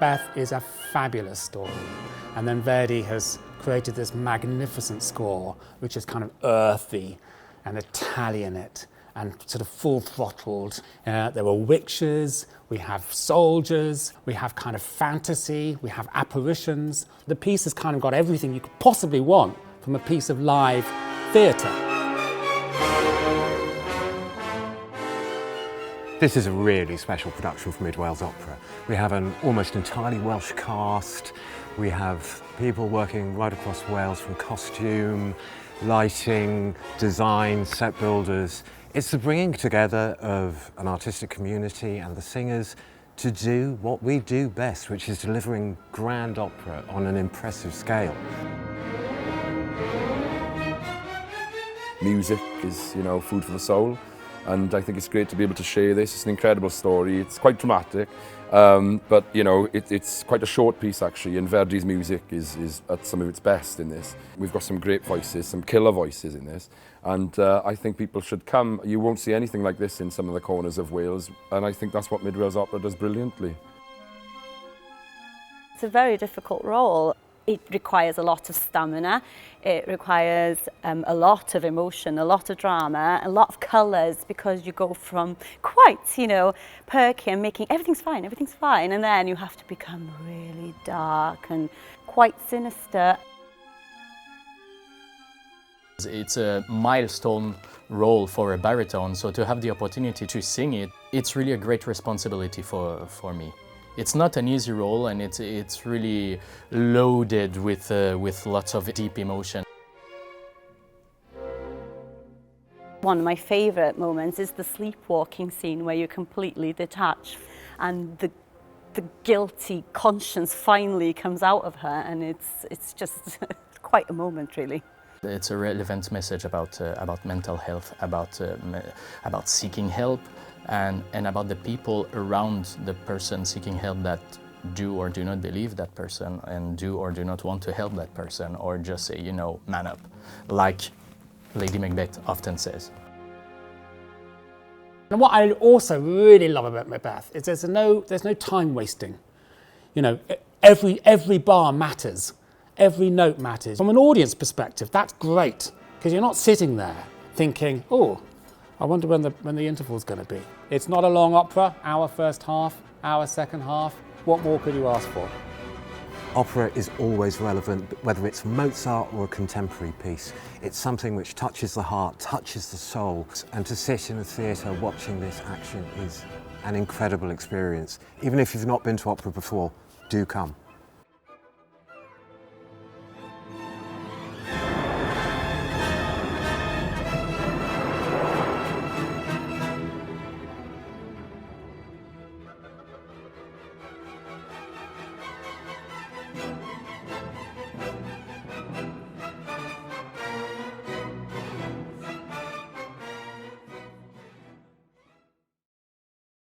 Macbeth is a fabulous story, and then Verdi has created this magnificent score which is kind of earthy and Italianate and sort of full-throttled. There were witches, we have soldiers, we have kind of fantasy, we have apparitions. The piece has kind of got everything you could possibly want from a piece of live theatre. This is a really special production for Mid Wales Opera. We have an almost entirely Welsh cast. We have people working right across Wales from costume, lighting, design, set builders. It's the bringing together of an artistic community and the singers to do what we do best, which is delivering grand opera on an impressive scale. Music is, food for the soul, and I think it's great to be able to share this. It's an incredible story. It's quite dramatic, but it's quite a short piece actually, and Verdi's music is at some of its best in this. We've got some great voices, some killer voices in this, and I think people should come. You won't see anything like this in some of the corners of Wales, and I think that's what Mid Wales Opera does brilliantly. It's a very difficult role. It requires a lot of stamina, it requires a lot of emotion, a lot of drama, a lot of colours, because you go from quite, perky and making everything's fine, and then you have to become really dark and quite sinister. It's a milestone role for a baritone, so to have the opportunity to sing it, it's really a great responsibility for me. It's not an easy role, and it's really loaded with lots of deep emotion. One of my favourite moments is the sleepwalking scene where you're completely detached and the guilty conscience finally comes out of her, and it's just quite a moment really. It's a relevant message about mental health, about seeking help, and about the people around the person seeking help that do or do not believe that person and do or do not want to help that person, or just say, man up, like Lady Macbeth often says. And what I also really love about Macbeth is there's no time wasting. Every bar matters, every note matters. From an audience perspective, that's great, because you're not sitting there thinking, oh, I wonder when the interval's going to be. It's not a long opera, our first half, our second half. What more could you ask for? Opera is always relevant, whether it's Mozart or a contemporary piece. It's something which touches the heart, touches the soul. And to sit in a theatre watching this action is an incredible experience. Even if you've not been to opera before, do come.